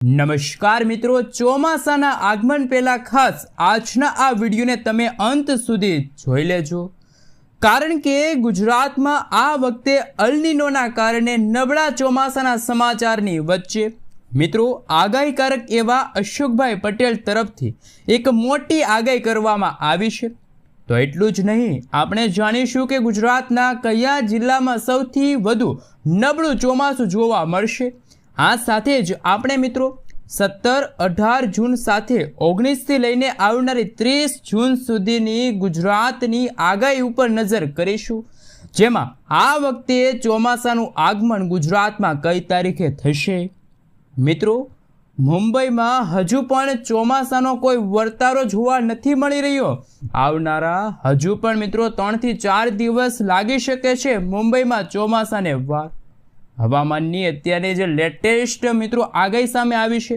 નમસ્કાર મિત્રો, ચોમાસાના આગમન પહેલા ખાસ આજના આ વિડીયોને તમે અંત સુધી જોઈ લેજો, કારણ કે ગુજરાતમાં આ વખતે અલ્નીનોના કારણે નબળા ચોમાસાના સમાચારની વચ્ચે મિત્રો આગાહીકારક એવા અશોકભાઈ પટેલ તરફથી એક મોટી આગાહી કરવામાં આવી છે। તો એટલું જ નહીં, આપણે જાણીશું કે ગુજરાતના કયા જિલ્લામાં સૌથી વધુ નબળું ચોમાસું જોવા મળશે। આ સાથે જ આપણે મિત્રો 17-18 જૂન સાથે 19થી લઈને આવનારી 30 જૂન સુધીની ગુજરાતની આગાહી ઉપર નજર કરીશું, જેમાં આ વખતે ચોમાસાનું આગમન ગુજરાતમાં કઈ તારીખે થશે। મિત્રો, મુંબઈમાં હજુ પણ ચોમાસાનો કોઈ વર્તારો જોવા નથી મળી રહ્યો। આવનારા હજુ પણ મિત્રો 3 થી 4 દિવસ લાગી શકે છે મુંબઈમાં ચોમાસાને વાર। હવામાનની અત્યારે જે લેટેસ્ટ મિત્રો આગાહી સામે આવી છે,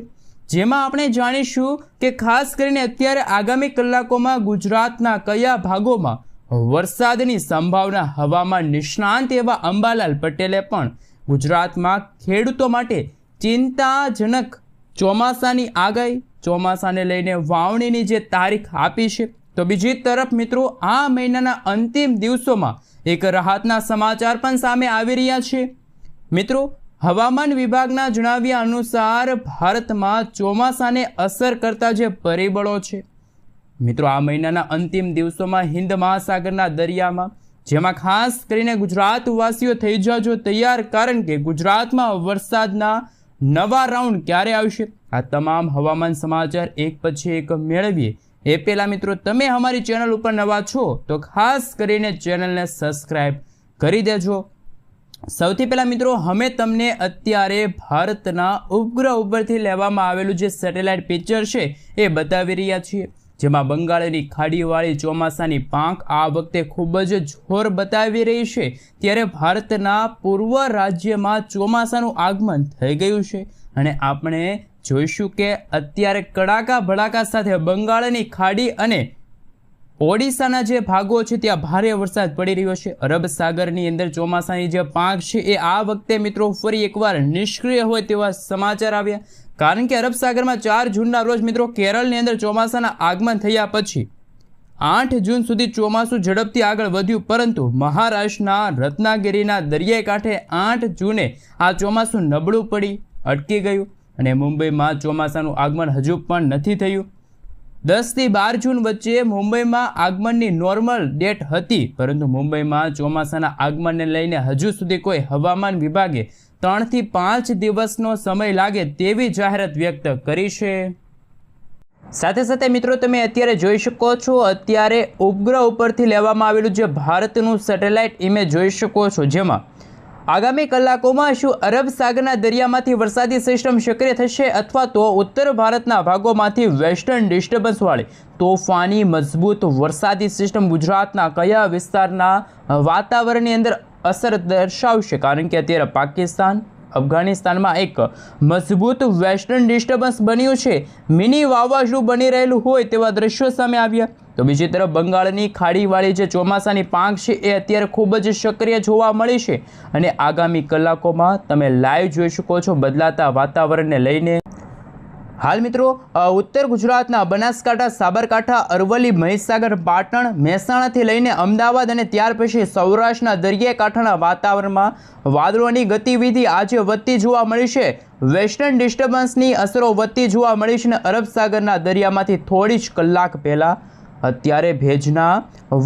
જેમાં આપણે જાણીશું કે ખાસ કરીને અત્યારે આગામી કલાકોમાં ગુજરાતના કયા ભાગોમાં વરસાદની સંભાવના। હવામાન નિષ્ણાંત એવા અંબાલાલ પટેલે પણ ગુજરાતમાં ખેડૂતો માટે ચિંતાજનક ચોમાસાની આગાહી, ચોમાસાને લઈને વાવણીની જે તારીખ આપી છે। તો બીજી તરફ મિત્રો આ મહિનાના અંતિમ દિવસોમાં એક રાહતના સમાચાર પણ સામે આવી રહ્યા છે। મિત્રો, હવામાન વિભાગના જણાવ્યા અનુસાર ભારતમાં ચોમાસાને અસર કરતા જે પરિબળો છે મિત્રો, આ મહિનાના અંતિમ દિવસોમાં હિન્દ મહાસાગરના દરિયામાં, જેમાં ખાસ કરીને ગુજરાતવાસીઓ થઈ જાજો તૈયાર, કારણ કે ગુજરાતમાં વરસાદના નવા રાઉન્ડ ક્યારે આવશે, આ તમામ હવામાન સમાચાર એક પછી એક મેળવીએ એ પહેલાં મિત્રો તમે અમારી ચેનલ ઉપર નવા છો તો ખાસ કરીને ચેનલને સબસ્ક્રાઈબ કરી દેજો। સૌથી પહેલાં મિત્રો અમે તમને અત્યારે ભારતના ઉપગ્રહ ઉપરથી લેવામાં આવેલું જે સેટેલાઇટ પિક્ચર છે એ બતાવી રહ્યા છીએ, જેમાં બંગાળની ખાડીવાળી ચોમાસાની પાંખ આ વખતે ખૂબ જ જોર બતાવી રહી છે। ત્યારે ભારતના પૂર્વ રાજ્યમાં ચોમાસાનું આગમન થઈ ગયું છે અને આપણે જોઈશું કે અત્યારે કડાકા ભડાકા સાથે બંગાળની ખાડી અને ઓડિશાના જે ભાગો છે ત્યાં ભારે વરસાદ પડી રહ્યો છે। અરબ સાગરની અંદર ચોમાસાની જે પાંખ છે એ આ વખતે મિત્રો ફરી એકવાર નિષ્ક્રિય હોય તેવા સમાચાર આવ્યા, કારણ કે અરબ સાગરમાં 4 જૂનના રોજ મિત્રો કેરળની અંદર ચોમાસાના આગમન થયા પછી 8 જૂન સુધી ચોમાસું ઝડપથી આગળ વધ્યું, પરંતુ મહારાષ્ટ્રના રત્નાગિરીના દરિયાઈ કાંઠે 8 જૂને આ ચોમાસું નબળું પડી અટકી ગયું અને મુંબઈમાં ચોમાસાનું આગમન હજુ પણ નથી થયું। 10 થી 12 જૂન વચ્ચે મુંબઈમાં આગમનની નોર્મલ ડેટ હતી, પરંતુ મુંબઈમાં ચોમાસાના આગમનને લઈને હજુ સુધી કોઈ હવામાન વિભાગે 3 થી 5 દિવસનો સમય લાગે તેવી જાહેરાત વ્યક્ત કરી છે। સાથે સાથે મિત્રો તમે અત્યારે જોઈ શકો છો, અત્યારે ઉપગ્રહ ઉપરથી લેવામાં આવેલું જે ભારતનું સેટેલાઇટ ઇમેજ જોઈ શકો છો, જેમાં આગામી કલાકોમાં શું અરબ સાગરના દરિયામાંથી વરસાદી સિસ્ટમ સક્રિય થશે અથવા તો ઉત્તર ભારતના ભાગોમાંથી વેસ્ટર્ન ડિસ્ટર્બન્સવાળી તોફાની મજબૂત વરસાદી સિસ્ટમ ગુજરાતના કયા વિસ્તારના વાતાવરણની અંદર અસર દર્શાવશે, કારણ કે અત્યારે પાકિસ્તાન અફઘાનિસ્તાનમાં એક મજબૂત વેસ્ટર્ન ડિસ્ટર્બન્સ બન્યું છે, મિની વાવાઝોડું બની રહેલું હોય તેવા દ્રશ્યો સામે આવ્યા। તો બીજી તરફ બંગાળની ખાડીવાળી જે ચોમાસાની પાંખ છે એ અત્યારે ખૂબ જ સક્રિય જોવા મળી છે અને આગામી કલાકોમાં તમે લાઈવ જોઈ શકો છો બદલાતા વાતાવરણને લઈને। હાલ મિત્રો ઉત્તર ગુજરાતના બનાસકાંઠા, સાબરકાંઠા, અરવલ્લી, મહીસાગર, પાટણ, મહેસાણાથી લઈને અમદાવાદ અને ત્યાર પછી સૌરાષ્ટ્રના દરિયાઈ કાંઠાના વાતાવરણમાં વાદળોની ગતિવિધિ આજે વધતી જોવા મળી છે। વેસ્ટર્ન ડિસ્ટર્બન્સની અસરો વધતી જોવા મળી છે અને અરબ સાગરના દરિયામાંથી થોડી જ કલાક પહેલાં અત્યારે ભેજના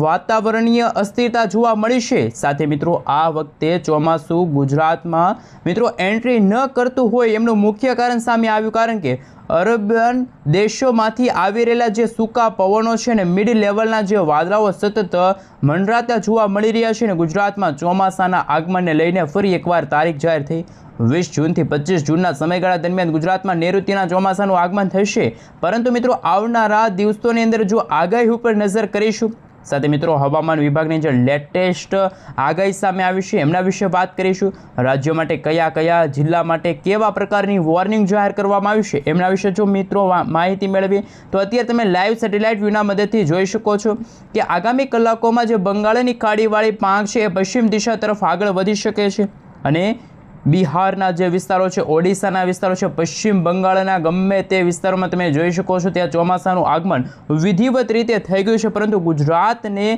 વાતાવરણીય અસ્થિરતા જોવા મળી છે। સાથે મિત્રો આ વખતે ચોમાસું ગુજરાતમાં મિત્રો એન્ટ્રી ન કરતું હોય એમનું મુખ્ય કારણ સામે આવ્યું, કારણ કે અરબિયન દેશોમાંથી આવી રહેલા જે સૂકા પવનો છે ને મિડ લેવલના જે વાદળાઓ સતત મંડરાતા જોવા મળી રહ્યા છે ને ગુજરાતમાં ચોમાસાના આગમનને લઈને ફરી એકવાર તારીખ જાહેર થઈ। 20 જૂનથી 25 જૂનના સમયગાળા દરમિયાન ગુજરાતમાં નૈઋત્યના ચોમાસાનું આગમન થશે, પરંતુ મિત્રો આવનારા દિવસોની અંદર જો આગાહી ઉપર નજર કરીશું, સાથે મિત્રો હવામાન વિભાગની જે લેટેસ્ટ આગાહી સામે આવી છે એમના વિશે વાત કરીશું। રાજ્યો માટે કયા કયા જિલ્લા માટે કેવા પ્રકારની વોર્નિંગ જાહેર કરવામાં આવી છે એમના વિશે જો મિત્રો માહિતી મેળવીએ તો અત્યારે તમે લાઈવ સેટેલાઇટ વ્યૂના મદદથી જોઈ શકો છો કે આગામી કલાકોમાં જે બંગાળની ખાડીવાળી પાંખ છે એ પશ્ચિમ દિશા તરફ આગળ વધી શકે છે અને બિહારના જે વિસ્તારો છે, ઓડિશાના વિસ્તારો છે, પશ્ચિમ બંગાળના ગમે તે વિસ્તારોમાં તમે જોઈ શકો છો ત્યાં ચોમાસાનું આગમન વિધિવત રીતે થઈ ગયું છે. પરંતુ ગુજરાતને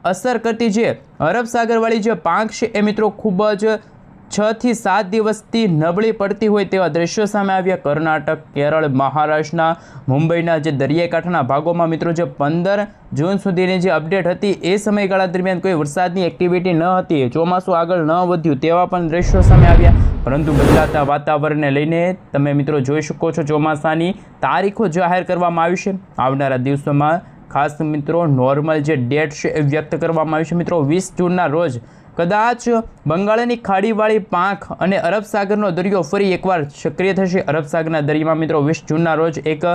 અસર કરતી જે અરબ સાગરવાળી જે પાંખ છે એ મિત્રો ખૂબ જ 6 થી 7 દિવસથી નબળી પડતી હોય તેવા દ્રશ્યો સામે આવ્યા. કર્ણાટક, કેરળ, મહારાષ્ટ્રના, મુંબઈના જે દરિયાકાંઠાના ભાગોમાં મિત્રો જે 15 જૂન સુધીની જે અપડેટ હતી એ સમયગાળા દરમિયાન કોઈ વરસાદની એક્ટિવિટી ન હતી, ચોમાસું આગળ ન વધ્યું તેવા પણ દ્રશ્યો સામે આવ્યા. પરંતુ બદલાતા વાતાવરણને લઈને તમે મિત્રો જોઈ શકો છો ચોમાસાની તારીખો જાહેર કરવામાં આવી છે. આવનારા દિવસોમાં ખાસ મિત્રો નોર્મલ જે ડેટ છે એ વ્યક્ત કરવામાં આવી છે. મિત્રો 20 જૂનના રોજ કદાચ બંગાળની ખાડીવાળી પાંખ અને અરબ સાગરનો દરિયો ફરી એકવાર સક્રિય થશે. અરબ સાગરના દરિયામાં મિત્રો 20 જૂનના રોજ એક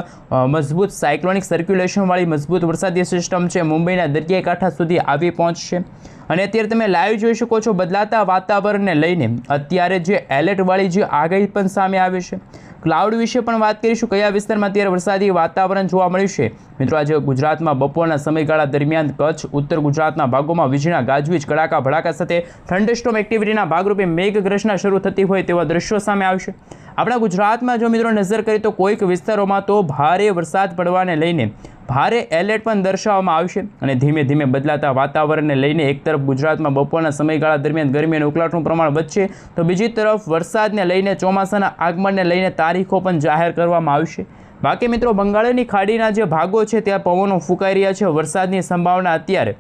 મજબૂત સાયક્લોનિક સર્ક્યુલેશનવાળી મજબૂત વરસાદી સિસ્ટમ છે મુંબઈના દરિયાઈ કાંઠા સુધી આવી પહોંચશે. અને અત્યારે તમે લાઈવ જોઈ શકો છો બદલાતા વાતાવરણને લઈને અત્યારે જે એલર્ટવાળી જે આગાહી પણ સામે આવી છે. ક્લાઉડ વિશે પણ વાત કરીશું, કયા વિસ્તારમાં અત્યારે વરસાદી વાતાવરણ જોવા મળ્યું છે. મિત્રો આજે ગુજરાતમાં બપોરના સમયગાળા દરમિયાન કચ્છ, ઉત્તર ગુજરાતના ભાગોમાં વીજળીના ગાજવીજ, કડાકા ભડાકા સાથે થંડરસ્ટોર્મ એક્ટિવિટીના ભાગરૂપે મેઘગર્જના શરૂ થતી હોય તેવા દ્રશ્યો સામે આવશે. આપણા ગુજરાતમાં જો મિત્રો નજર કરીએ તો કોઈક વિસ્તારોમાં તો ભારે વરસાદ પડવાને લઈને ભારે એલર્ટ પણ દર્શાવવામાં આવશે. અને ધીમે ધીમે બદલાતા વાતાવરણને લઈને એક તરફ ગુજરાતમાં બપોરના સમયગાળા દરમિયાન ગરમી અને ઉકળાટનું પ્રમાણ વધશે, તો બીજી તરફ વરસાદને લઈને ચોમાસાના આગમનને લઈને તારીખો પણ જાહેર કરવામાં આવશે. બાકી મિત્રો બંગાળની ખાડીના જે ભાગો છે ત્યાં પવનો ફૂંકાઈ રહ્યા છે. વરસાદની સંભાવના અત્યારે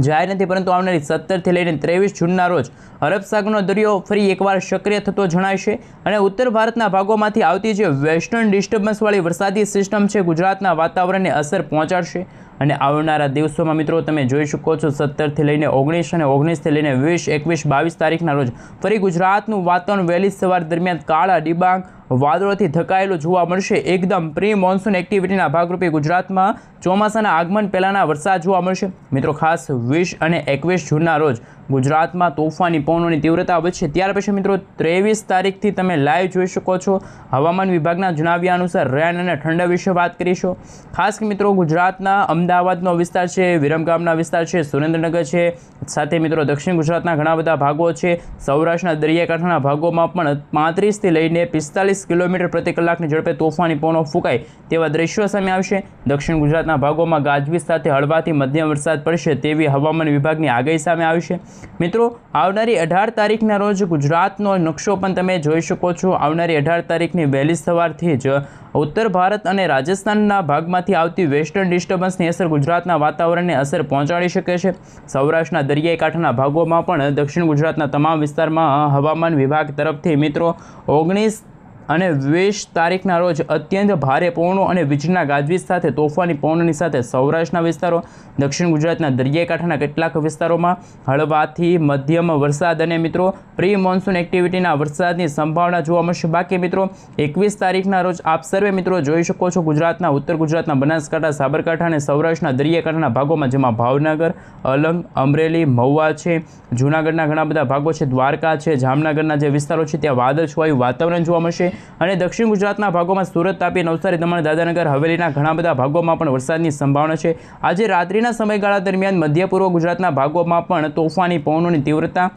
જાહેર નથી, પરંતુ આવનારી 17 થી લઈને 23 જૂનના રોજ અરબ સાગરનો દરિયો ફરી એકવાર સક્રિય થતો જણાશે. અને ઉત્તર ભારતના ભાગોમાંથી આવતી જે વેસ્ટર્ન ડિસ્ટર્બન્સવાળી વરસાદી સિસ્ટમ છે ગુજરાતના વાતાવરણને અસર પહોંચાડશે. અને આવનારા દિવસોમાં મિત્રો તમે જોઈ શકો છો 17 થી લઈને 19 અને 19 થી લઈને 20, 21, 22 તારીખના રોજ ફરી ગુજરાતનું વાતાવરણ વહેલી સવાર દરમિયાન કાળા ડિબાંગ વાદળોથી ઢંકાયેલું જોવા મળશે. એકદમ પ્રી મોન્સૂન એક્ટિવિટીના ભાગરૂપે ગુજરાતમાં ચોમાસાના આગમન પહેલાંના વરસાદ જોવા મળશે. મિત્રો ખાસ 20 અને 21 જૂનના રોજ ગુજરાતમાં તોફાની પવનોની તીવ્રતા વધશે. ત્યાર પછી મિત્રો 23 તારીખથી તમે લાઈવ જોઈ શકો છો હવામાન વિભાગના જણાવ્યા અનુસાર રેન અને ઠંડા વિશે વાત કરીશું. ખાસ મિત્રો ગુજરાતના અમદાવાદનો વિસ્તાર છે, વિરમગામના વિસ્તાર છે, સુરેન્દ્રનગર છે, સાથે મિત્રો દક્ષિણ ગુજરાતના ઘણા બધા ભાગો છે, સૌરાષ્ટ્રના દરિયાકાંઠાના ભાગોમાં પણ 35 થી લઈને 45 કિલોમીટર પ્રતિ કલાકની ઝડપે તોફાની પવનો ફૂંકાય તેવા દ્રશ્યો સામે આવશે. દક્ષિણ ગુજરાતના ભાગોમાં ગાજવીજ સાથે હળવાથી મધ્યમ વરસાદ પડશે તેવી હવામાન વિભાગની આગાહી સામે આવશે. મિત્રો આવનારી 18 તારીખના રોજ ગુજરાતનો નકશો પણ તમે જોઈ શકો છો. આવનારી 18 તારીખની વહેલી સવારથી જ ઉત્તર ભારત અને રાજસ્થાનના ભાગમાંથી આવતી વેસ્ટર્ન ડિસ્ટર્બન્સની અસર ગુજરાતના વાતાવરણને અસર પહોંચાડી શકે છે. સૌરાષ્ટ્રના દરિયાઈ કાંઠાના ભાગોમાં પણ દક્ષિણ ગુજરાતના તમામ વિસ્તારમાં હવામાન વિભાગ તરફથી મિત્રો 19 અને 20 તારીખના રોજ અત્યંત ભારે પવનો અને વીજળીના ગાજવીજ સાથે તોફાની પવનોની સાથે સૌરાષ્ટ્રના વિસ્તારો, દક્ષિણ ગુજરાતના દરિયાઈ કાંઠાના કેટલાક વિસ્તારોમાં હળવાથી મધ્યમ વરસાદ અને મિત્રો પ્રી મોન્સૂન એક્ટિવિટીના વરસાદની સંભાવના જોવા મળશે. બાકી મિત્રો 21 તારીખના રોજ આપ સર્વે મિત્રો જોઈ શકો છો ગુજરાતના ઉત્તર ગુજરાતના બનાસકાંઠા, સાબરકાંઠા અને સૌરાષ્ટ્રના દરિયાકાંઠાના ભાગોમાં, જેમાં ભાવનગર, અલંગ, અમરેલી, મહુવા છે, જૂનાગઢના ઘણા બધા ભાગો છે, દ્વારકા છે, જામનગરના જે વિસ્તારો છે ત્યાં વાદળછવાયું વાતાવરણ જોવા મળશે. અને દક્ષિણ ગુજરાતના ભાગોમાં સુરત, તાપી, નવસારી, દમણ, દાદરાનગર હવેલીના ઘણા બધા ભાગોમાં પણ વરસાદની સંભાવના છે. આજે રાત્રિના સમયગાળા દરમિયાન મધ્ય પૂર્વ ગુજરાતના ભાગોમાં પણ તોફાની પવનોની તીવ્રતા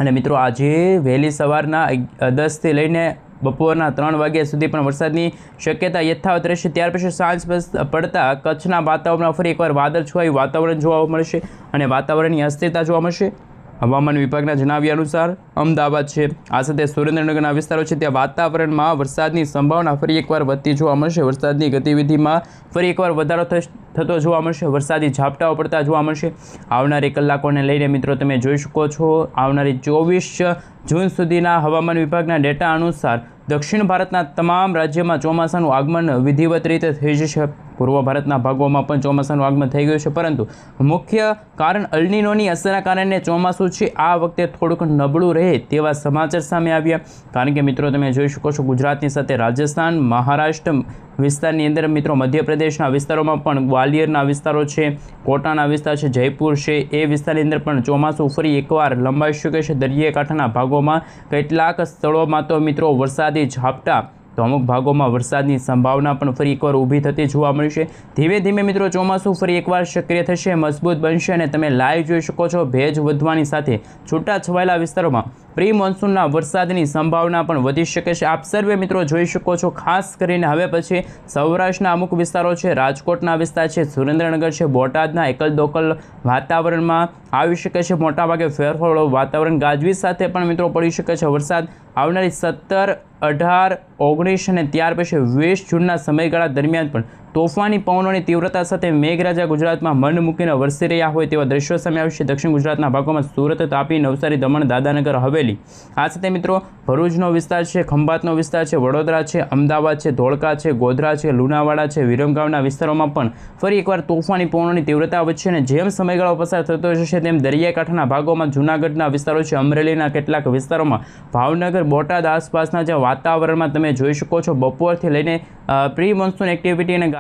અને મિત્રો આજે વહેલી સવારના 10 થી લઈને બપોરના 3 વાગ્યા સુધી પણ વરસાદની શક્યતા યથાવત રહેશે. ત્યાર પછી સાંજ પડતા કચ્છના વાતાવરણમાં ફરી એકવાર વાદળછવાયું વાતાવરણ જોવા મળશે અને વાતાવરણની અસ્થિરતા જોવા મળશે. હવામાન વિભાગના જણાવ્યા અનુસાર અમદાવાદ છે, આ સાથે સુરેન્દ્રનગરના વિસ્તારો છે ત્યાં વાતાવરણમાં વરસાદની સંભાવના ફરી એકવાર વધતી જોવા મળશે. વરસાદની ગતિવિધિમાં ફરી એકવાર વધારો થતો જોવા મળશે. વરસાદી ઝાપટાઓ પડતા જોવા મળશે. આવનારી કલાકોને લઈને મિત્રો તમે જોઈ શકો છો આવનારી 24 જૂન સુધીના હવામાન વિભાગના ડેટા અનુસાર દક્ષિણ ભારતના તમામ રાજ્યમાં ચોમાસાનું આગમન વિધિવત રીતે થઈ જશે. પૂર્વ ભારતના ભાગોમાં પણ ચોમાસાનું આગમન થઈ ગયું છે, પરંતુ મુખ્ય કારણ અલ્નીનોની અસરના કારણે ચોમાસું છે આ વખતે થોડુંક નબળું રહે તેવા સમાચાર સામે આવ્યા. કારણ કે મિત્રો તમે જોઈ શકો છો ગુજરાતની સાથે રાજસ્થાન, મહારાષ્ટ્ર વિસ્તારની અંદર મિત્રો મધ્યપ્રદેશના વિસ્તારોમાં પણ ગ્વાલિયરના વિસ્તારો છે, કોટાના વિસ્તાર છે, જયપુર છે, એ વિસ્તારની અંદર પણ ચોમાસું ફરી એકવાર લંબાઈ શકે છે. દરિયાકાંઠાના ભાગોમાં કેટલાક સ્થળોમાં તો મિત્રો વરસાદી ઝાપટા તો અમુક ભાગોમાં વરસાદની સંભાવના પણ ફરી એકવાર ઊભી થતી જોવા મળશે. ધીમે ધીમે મિત્રો ચોમાસું ફરી એકવાર સક્રિય થશે, મજબૂત બનશે અને તમે લાઈવ જોઈ શકો છો ભેજ વધવાની સાથે છૂટાછવાયેલા વિસ્તારોમાં પ્રી મોન્સૂનના વરસાદની સંભાવના પણ વધી શકે છે. આપ સર્વે મિત્રો જોઈ શકો છો. ખાસ કરીને હવે પછી સૌરાષ્ટ્રના અમુક વિસ્તારો છે, રાજકોટના વિસ્તાર છે, સુરેન્દ્રનગર છે, બોટાદના એકલ દોકલ વાતાવરણમાં આવી શકે છે મોટાભાગે ફેરફારો. વાતાવરણ ગાજવીજ સાથે પણ મિત્રો પડી શકે છે વરસાદ. આવનારી 17, 18, 19 અને ત્યાર પછી 20 જૂનના સમયગાળા દરમિયાન પણ તોફાની પવનોની તીવ્રતા સાથે મેઘરાજા ગુજરાતમાં મન મૂકીને વરસી રહ્યા હોય તેવા દ્રશ્યો સામે આવશે. દક્ષિણ ગુજરાતના ભાગોમાં સુરત, તાપી, નવસારી, દમણ, દાદાનગર હવેલી, આ સાથે મિત્રો ભરૂચનો વિસ્તાર છે, ખંભાતનો વિસ્તાર છે, વડોદરા છે, અમદાવાદ છે, ધોળકા છે, ગોધરા છે, લુણાવાડા છે, વિરમગામના વિસ્તારોમાં પણ ફરી એકવાર તોફાની પવનોની તીવ્રતા વધશે અને જેમ સમયગાળો પસાર થતો જશે તેમ દરિયાકાંઠાના ભાગોમાં જૂનાગઢના વિસ્તારો છે, અમરેલીના કેટલાક વિસ્તારોમાં, ભાવનગર, બોટાદ આસપાસના જે વાતાવરણમાં તમે જોઈ શકો છો બપોરથી લઈને પ્રી મોન્સૂન એક્ટિવિટી અને